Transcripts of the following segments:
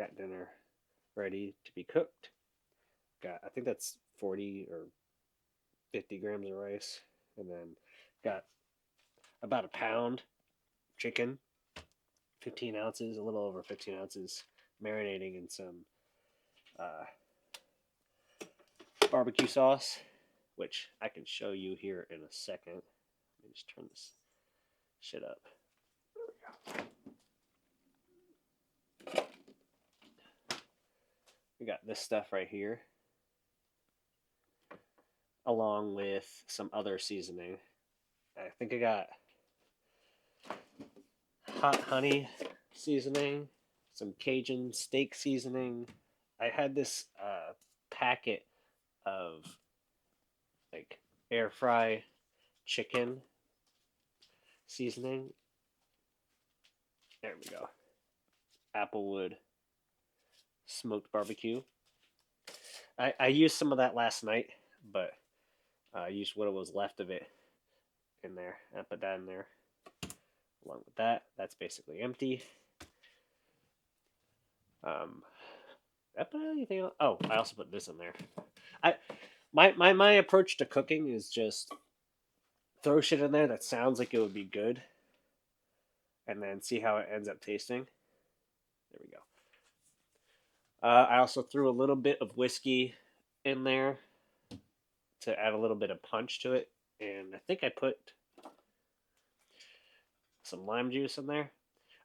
got dinner ready to be cooked. I think that's 40 or 50 grams of rice, and then got about a pound chicken, 15 ounces, a little over 15 ounces, marinating in some uh, barbecue sauce, which I can show you here in a second. Let me just turn this shit up. We got this stuff right here, along with some other seasoning. I think I got hot honey seasoning, some Cajun steak seasoning. I had this packet of like air fry chicken seasoning. There we go. Applewood smoked barbecue. I used some of that last night, but I used what was left of it in there. I put that in there along with that. That's basically empty. Did I put anything else? Oh, I also put this in there. I my approach to cooking is just throw shit in there that sounds like it would be good, and then see how it ends up tasting. There we go. I also threw a little bit of whiskey in there to add a little bit of punch to it, and I think I put some lime juice in there.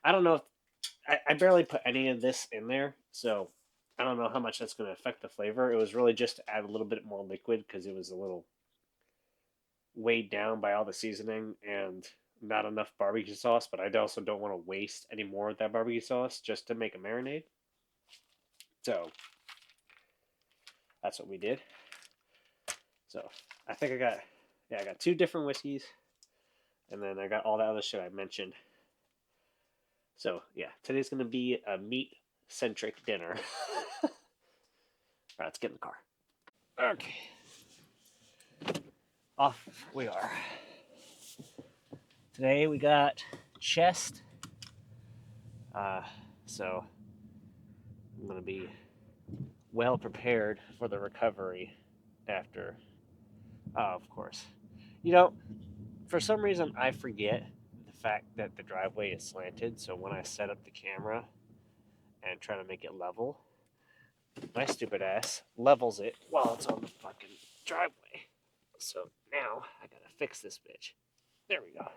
I don't know if I barely put any of this in there, so I don't know how much that's going to affect the flavor. It was really just to add a little bit more liquid because it was a little weighed down by all the seasoning and not enough barbecue sauce. But I also don't want to waste any more of that barbecue sauce just to make a marinade. So that's what we did. So I think I got two different whiskeys, and then I got all that other shit I mentioned. So yeah, today's gonna be a meat centric dinner. All right, let's get in the car. Okay, off we are. Today we got chest. Uh, so I'm gonna be well prepared for the recovery after. Oh, of course. You know, for some reason I forget the fact that the driveway is slanted. So when I set up the camera and try to make it level, my stupid ass levels it while it's on the fucking driveway. So now I gotta fix this bitch. There we go.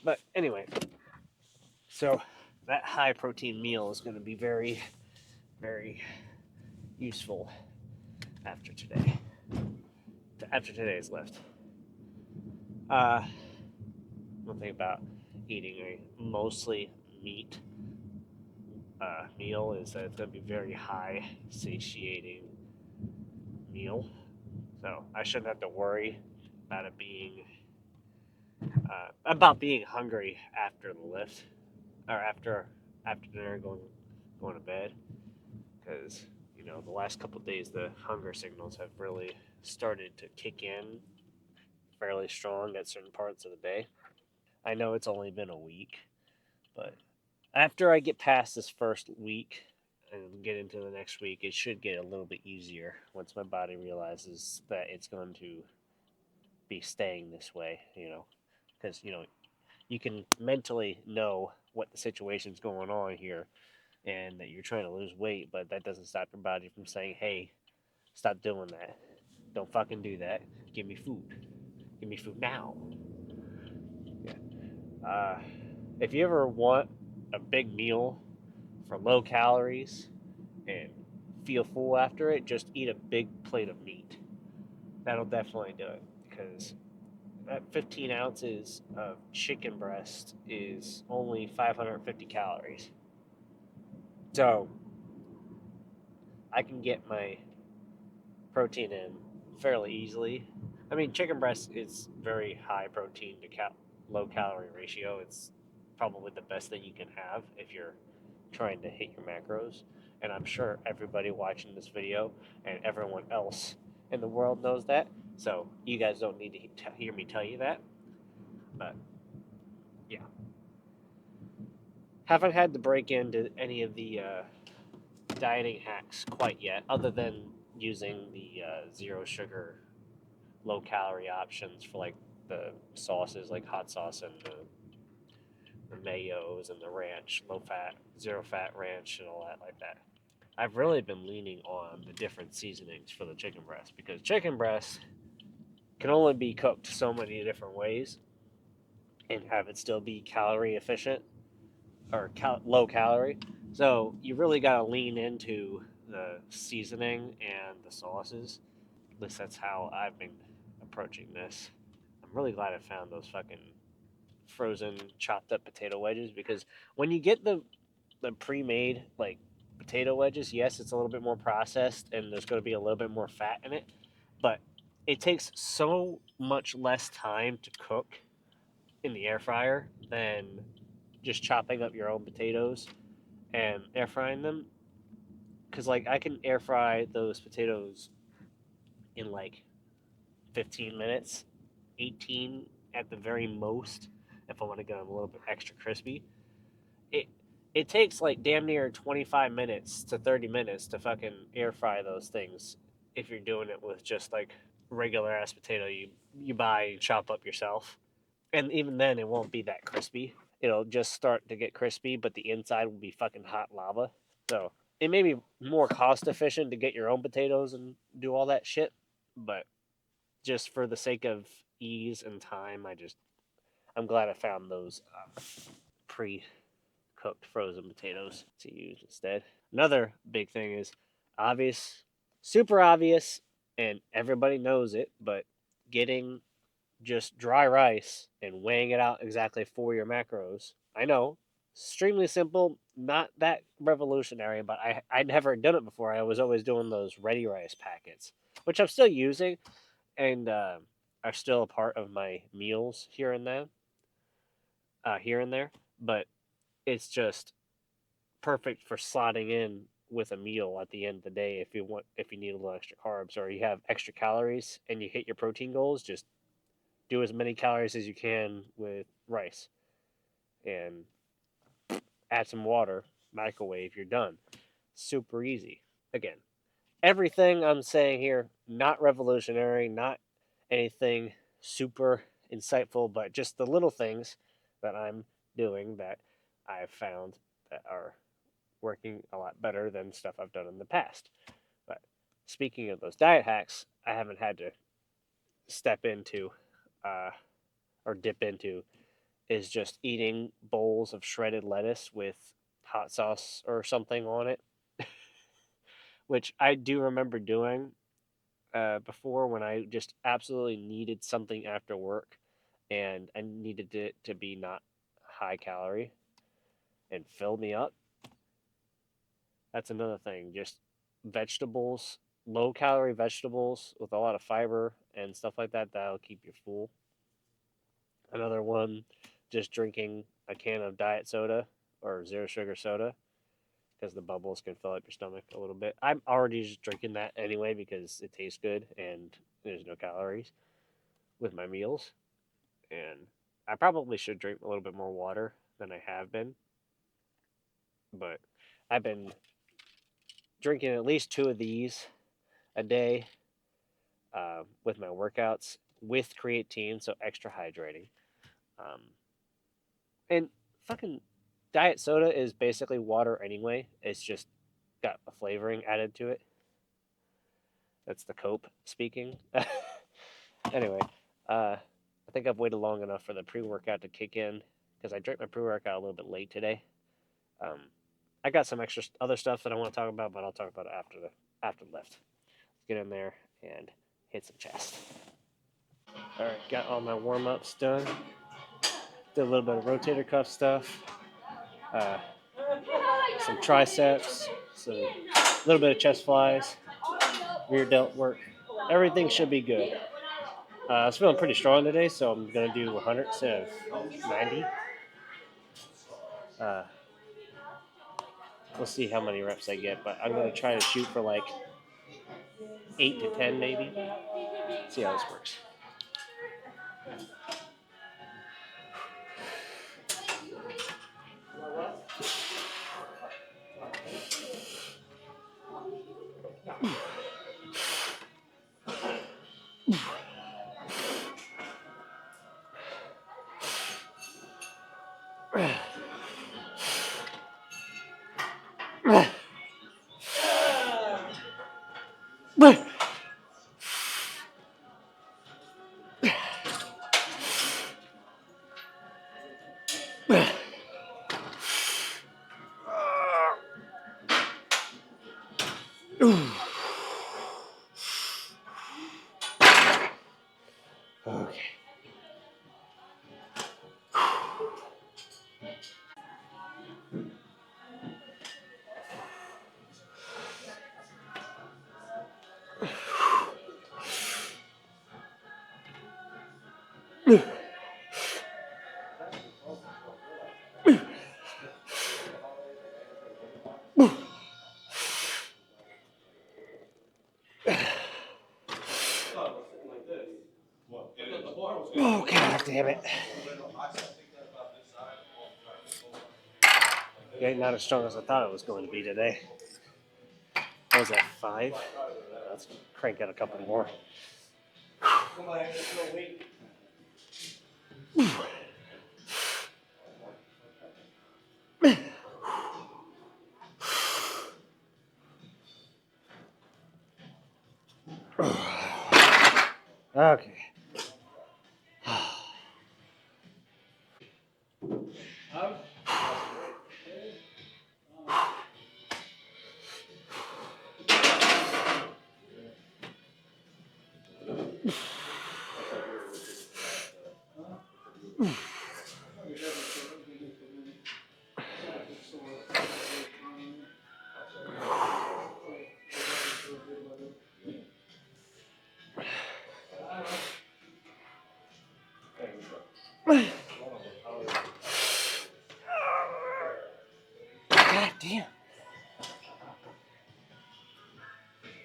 But anyway, so that high protein meal is gonna be very, very useful after today. After today's lift. One thing about eating a mostly meat meal is that it's going to be very high satiating meal. So I shouldn't have to worry about it being about being hungry after the lift or after dinner going to bed because the last couple of days the hunger signals have really started to kick in fairly strong at certain parts of the day. I know it's only been a week, but after I get past this first week and get into the next week, it should get a little bit easier once my body realizes that it's going to be staying this way, because you can mentally know what the situation's going on here and that you're trying to lose weight, but that doesn't stop your body from saying, "Hey, stop doing that. Don't fucking do that. Give me food. Give me food now." Yeah. If you ever want a big meal for low calories and feel full after it, just eat a big plate of meat. That'll definitely do it because that 15 ounces of chicken breast is only 550 calories. So I can get my protein in fairly easily. I mean, chicken breast is very high protein to low calorie ratio. It's probably the best thing you can have if you're trying to hit your macros. And I'm sure everybody watching this video and everyone else in the world knows that. So you guys don't need to hear me tell you that. But yeah. Haven't had to break into any of the dieting hacks quite yet, other than using the zero sugar, low calorie options for like the sauces, like hot sauce and the mayos and the ranch, low fat, zero fat ranch, and all that like that. I've really been leaning on the different seasonings for the chicken breast because chicken breast can only be cooked so many different ways and have it still be calorie efficient or low calorie. So you really got to lean into the seasoning and the sauces. At least that's how I've been approaching this. I'm really glad I found those fucking frozen chopped up potato wedges because when you get the pre-made like potato wedges, yes, it's a little bit more processed and there's going to be a little bit more fat in it, but it takes so much less time to cook in the air fryer than just chopping up your own potatoes and air frying them. Because like I can air fry those potatoes in like 15 minutes, 18 at the very most, if I want to get them a little bit extra crispy. It it takes like damn near 25 minutes to 30 minutes to fucking air fry those things if you're doing it with just like regular ass potato you buy and chop up yourself. And even then it won't be that crispy. It'll just start to get crispy, but the inside will be fucking hot lava. So it may be more cost efficient to get your own potatoes and do all that shit, but just for the sake of ease and time, I'm glad I found those pre cooked frozen potatoes to use instead. Another big thing is obvious, super obvious, and everybody knows it, but getting just dry rice and weighing it out exactly for your macros. I know, extremely simple, not that revolutionary, but I never done it before. I was always doing those ready rice packets, which I'm still using and are still a part of my meals here and there. But it's just perfect for slotting in with a meal at the end of the day if you need a little extra carbs or you have extra calories and you hit your protein goals. Just do as many calories as you can with rice and add some water, microwave, you're done. Super easy. Again, everything I'm saying here, not revolutionary, not anything super insightful, but just the little things that I'm doing that I've found that are working a lot better than stuff I've done in the past. But speaking of those diet hacks, I haven't had to step into uh, or dip into is just eating bowls of shredded lettuce with hot sauce or something on it, which I do remember doing before when I just absolutely needed something after work and I needed it to be not high calorie and fill me up. That's another thing. Just vegetables, low calorie vegetables with a lot of fiber and stuff like that, that'll keep you full. Another one, just drinking a can of diet soda or zero sugar soda because the bubbles can fill up your stomach a little bit. I'm already just drinking that anyway because it tastes good and there's no calories with my meals. And I probably should drink a little bit more water than I have been, but I've been drinking at least two of these a day with my workouts with creatine, so extra hydrating. Um, and fucking diet soda is basically water anyway. It's just got a flavoring added to it. That's the cope speaking. Anyway, I think I've waited long enough for the pre workout to kick in because I drank my pre workout a little bit late today. Um, I got some extra other stuff that I want to talk about, but I'll talk about it after the lift. Let's get in there and hit some chest. All right, got all my warm ups done. Did a little bit of rotator cuff stuff, uh, some triceps, some little bit of chest flies, rear delt work. Everything should be good. I was feeling pretty strong today, so I'm gonna do 100 instead of 90. Uh, we'll see how many reps I get, but I'm gonna try to shoot for like 8 to 10 maybe. See how this works. Okay. Oh, God damn it. Yeah, not as strong as I thought it was going to be today. I was at 5. Let's crank out a couple more. Okay. God damn.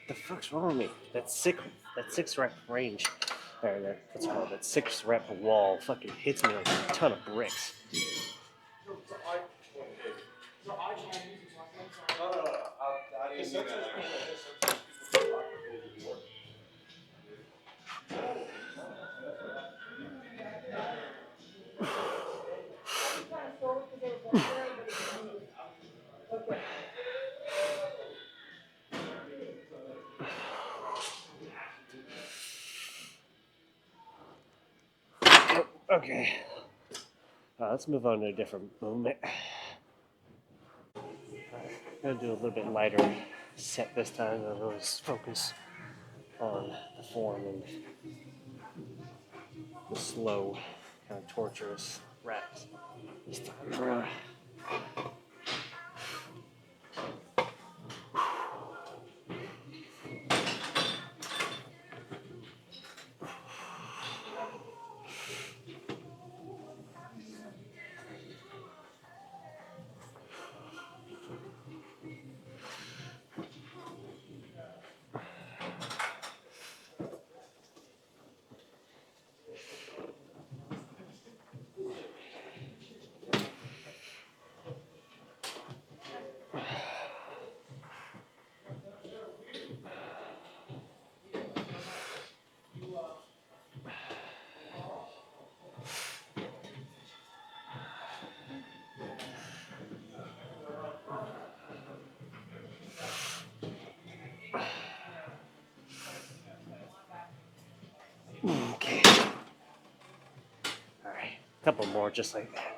The fuck's wrong with me? That 6 rep range. There. What's it called? That 6 rep wall fucking hits me like a ton of bricks. Okay. Let's move on to a different movement. I'm gonna do a little bit lighter set this time. I'm gonna focus on the form and the slow, kind of torturous reps this time. Okay. All right. A couple more just like that.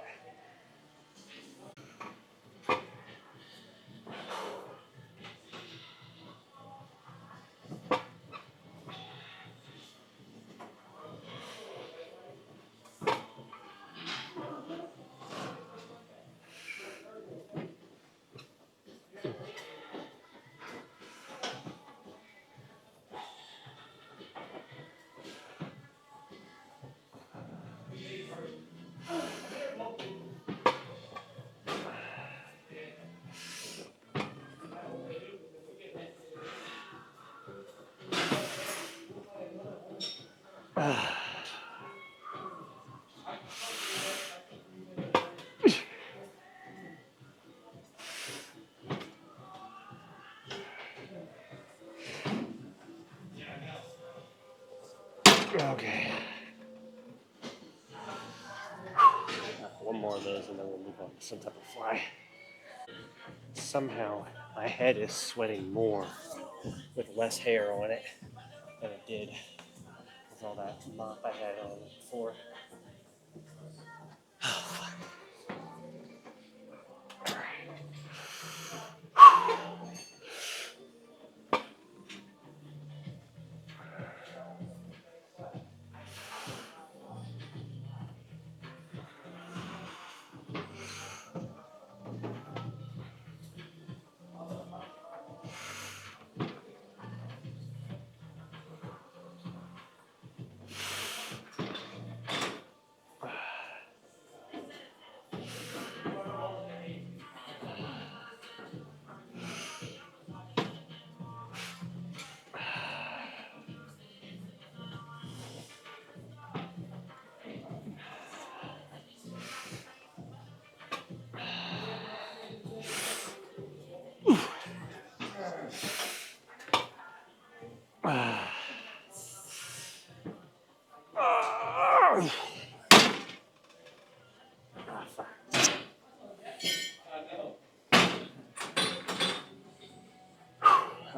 Okay. One more of those and then we'll move on to some type of fly. Somehow my head is sweating more with less hair on it than it did with all that mop I had on it before.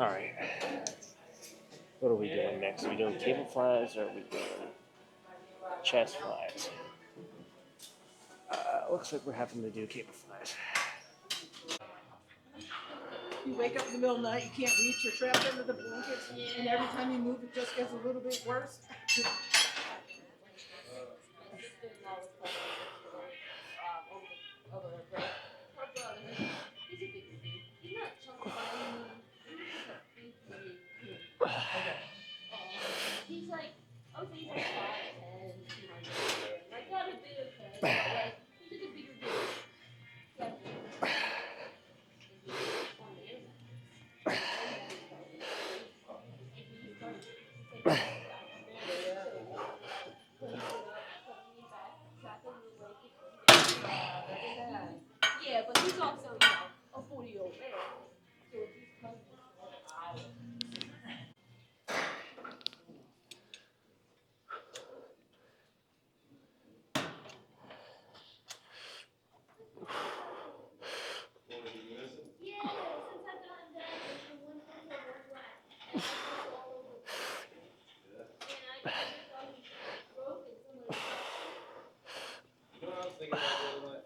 All right. What are we doing next? Are we doing cable flies or are we doing chest flies? Looks like we're having to do cable flies. You wake up in the middle of the night, you can't reach, you're trapped under the blankets, and every time you move, it just gets a little bit worse. Yeah, but he's also, a 40-year-old man. So if he's coming yeah, since I've gotten back, there's been one thing that was right. And I was all over the place. And I just thought he broke and somebody You know what I was thinking about the other night?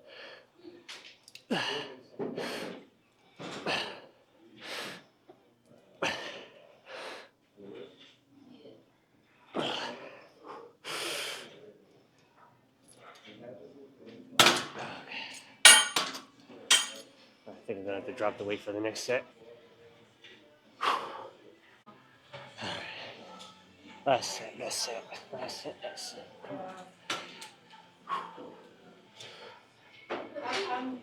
I think I'm gonna have to drop the weight for the next set. Last set, last set, last set, last set. I'm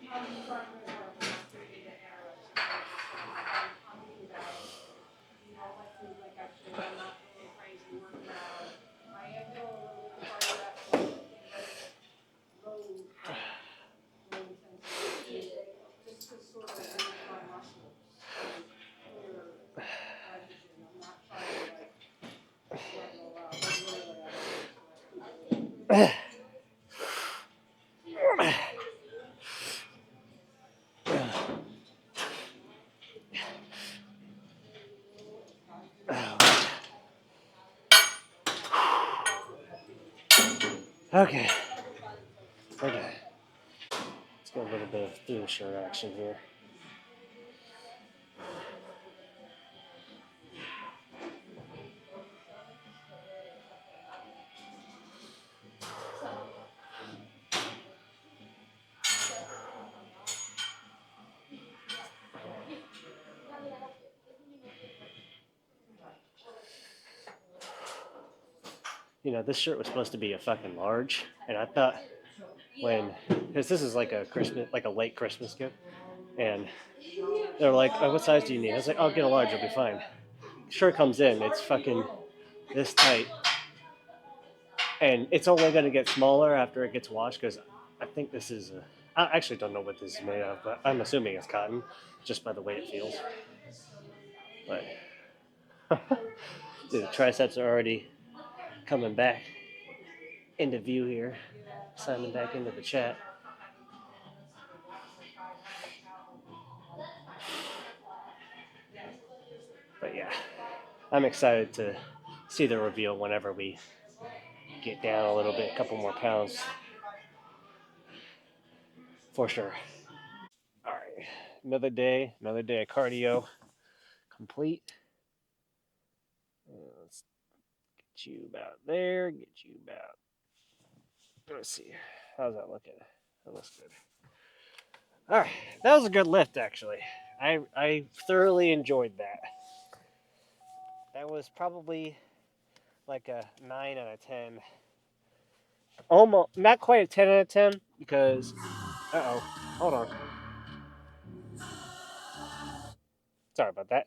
Okay. Okay. Let's get a little bit of theme shirt action here. This shirt was supposed to be a fucking large, and I thought because this is like a late Christmas gift, and they're like, "Oh, what size do you need?" I was like, "I'll get a large, it'll be fine." Shirt comes in, it's fucking this tight, and it's only gonna get smaller after it gets washed because I think this is I actually don't know what this is made of, but I'm assuming it's cotton, just by the way it feels. But dude, the triceps are already coming back into view here, signing back into the chat. But yeah, I'm excited to see the reveal whenever we get down a little bit, a couple more pounds, for sure. All right, another day of cardio complete. Let's get you about there, get you about. Let's see, how's that looking? That looks good. All right, that was a good lift actually. I thoroughly enjoyed that. That was probably like a 9 out of 10. Almost not quite a 10 out of 10 because hold on. Sorry about that.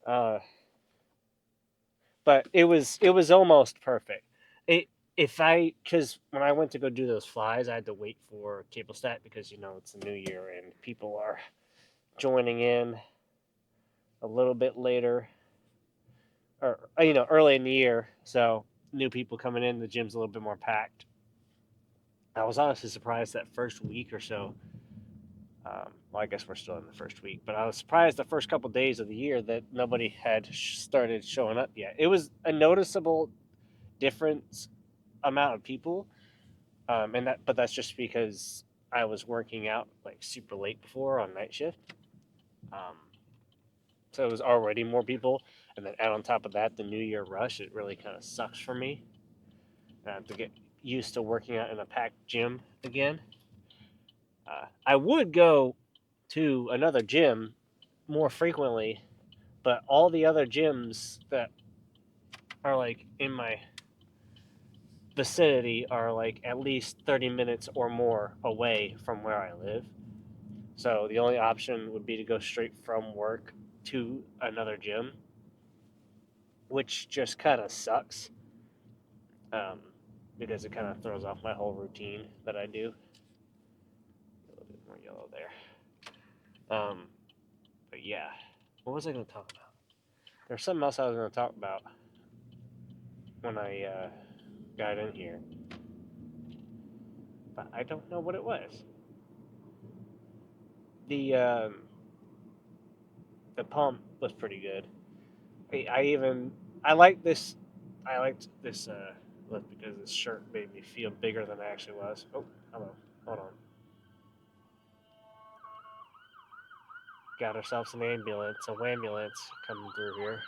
Uh, but it was almost perfect. It if I because when I went to go do those flies, I had to wait for cable stat because it's the new year and people are joining in a little bit later or early in the year, so new people coming in, the gym's a little bit more packed. I was honestly surprised that first week or so. Well, I guess we're still in the first week, but I was surprised the first couple days of the year that nobody had started showing up yet. It was a noticeable difference amount of people, but that's just because I was working out like super late before on night shift. Um, so it was already more people, and then add on top of that the New Year rush. It really kind of sucks for me to get used to working out in a packed gym again. I would go to another gym more frequently, but all the other gyms that are like in my vicinity are like at least 30 minutes or more away from where I live. So the only option would be to go straight from work to another gym, which just kind of sucks um, because it kind of throws off my whole routine that I do. A little bit more yellow there. But yeah, what was I going to talk about? There's something else I was going to talk about when I got in here, but I don't know what it was. The the pump was pretty good. I even I like this. I liked this lift because this shirt made me feel bigger than I actually was. Oh, hello. Hold on. Got ourselves an ambulance, a wambulance coming through here.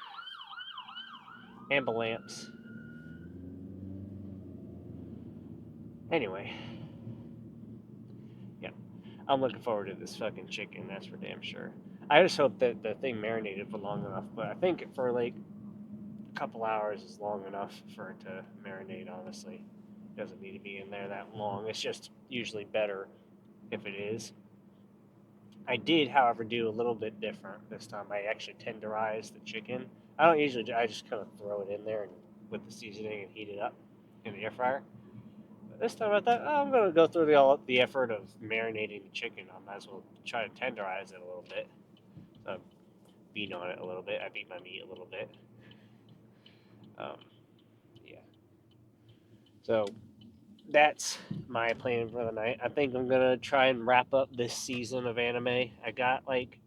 Ambulance. Anyway, yeah, I'm looking forward to this fucking chicken. That's for damn sure. I just hope that the thing marinated for long enough, but I think for like a couple hours is long enough for it to marinate. Honestly, it doesn't need to be in there that long. It's just usually better if it is. I did, however, do a little bit different this time. I actually tenderized the chicken. I don't usually do. I just kind of throw it in there and with the seasoning and heat it up in the air fryer. But this time I thought, oh, I'm going to go through the effort of marinating the chicken. I might as well try to tenderize it a little bit. So I beat on it a little bit. I beat my meat a little bit. Um, yeah. So that's my plan for the night. I think I'm gonna try and wrap up this season of anime. I got like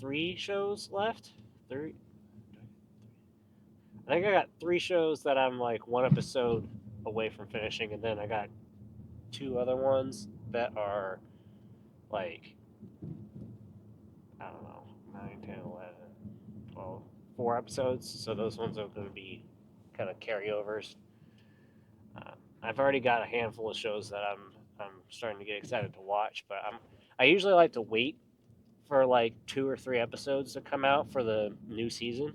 3 shows left. Three. I think I got 3 shows that I'm like one episode away from finishing, and then I got 2 other ones that are like I don't know 9, 10, 11, 12, 4 episodes. So those ones are going to be kind of carryovers. I've already got a handful of shows that I'm starting to get excited to watch, but I usually like to wait for like 2 or 3 episodes to come out for the new season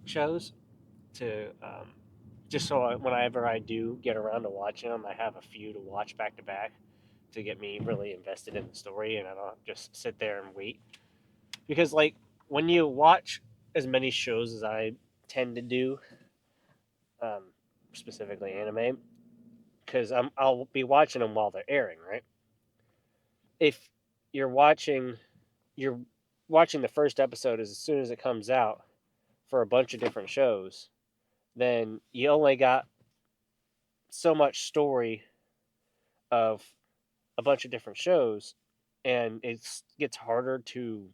shows to just so whenever I do get around to watching them, I have a few to watch back to back to get me really invested in the story, and I don't just sit there and wait. Because like when you watch as many shows as I tend to do, um, specifically anime, because I'll be watching them while they're airing, right? If you're watching you're watching the first episode as soon as it comes out for a bunch of different shows, then you only got so much story of a bunch of different shows, and it gets harder to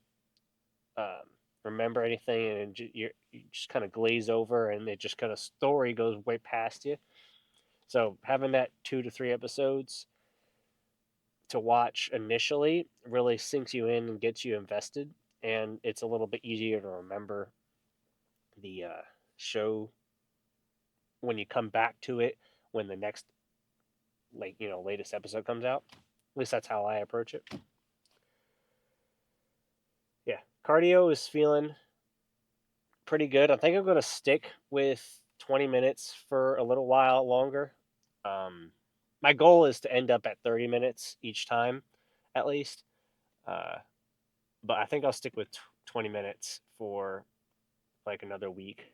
um, remember anything, and you just kind of glaze over, and it just kind of story goes way past you. So having that 2 to 3 episodes to watch initially really sinks you in and gets you invested, and it's a little bit easier to remember the show when you come back to it when the next latest episode comes out. At least that's how I approach it. Yeah, cardio is feeling pretty good. I think I'm going to stick with 20 minutes for a little while longer. Um, my goal is to end up at 30 minutes each time, at least. Uh, but I think I'll stick with 20 minutes for like another week.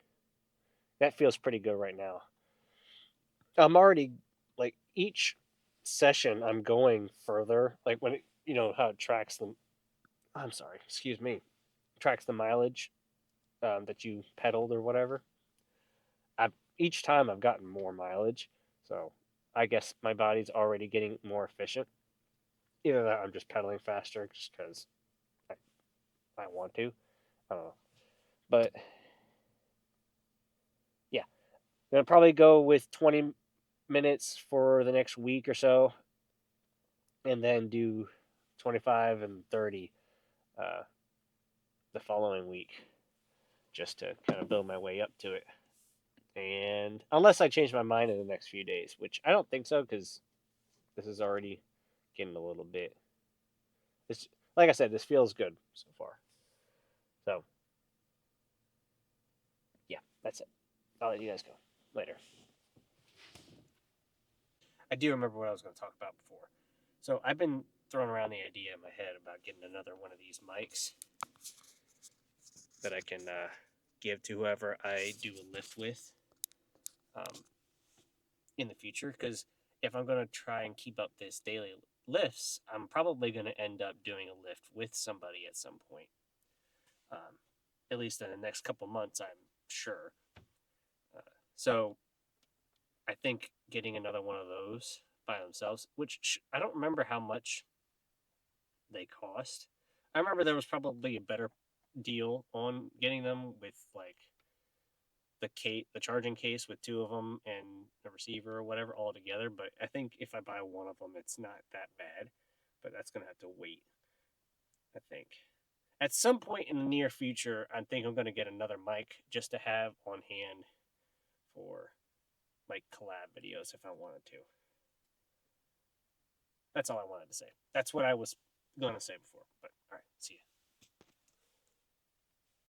That feels pretty good right now. I'm already like each session I'm going further. Like when how it tracks them. I'm sorry, excuse me. Tracks the mileage that you pedaled or whatever. I've each time I've gotten more mileage, so I guess my body's already getting more efficient. Either that, or I'm just pedaling faster just because I want to. I don't know, but yeah, I'm gonna probably go with 20 minutes for the next week or so, and then do 25 and 30 uh, the following week, just to kind of build my way up to it. And unless I change my mind in the next few days, which I don't think so, because this is already getting a little bit. This, like I said, this feels good so far. So yeah, that's it. I'll let you guys go later. I do remember what I was going to talk about before. So I've been throwing around the idea in my head about getting another one of these mics that I can give to whoever I do a lift with um, in the future. Because if I'm going to try and keep up this daily lifts, I'm probably going to end up doing a lift with somebody at some point. At least in the next couple months, I'm sure. So I think getting another one of those by themselves, which I don't remember how much they cost. I remember there was probably a better deal on getting them with like the charging case with two of them and the receiver or whatever all together. But I think if I buy one of them, it's not that bad. But that's gonna have to wait. I think at some point in the near future, I think I'm gonna get another mic just to have on hand for like collab videos if I wanted to. That's all I wanted to say. That's what I was going to say before. But all right, see you.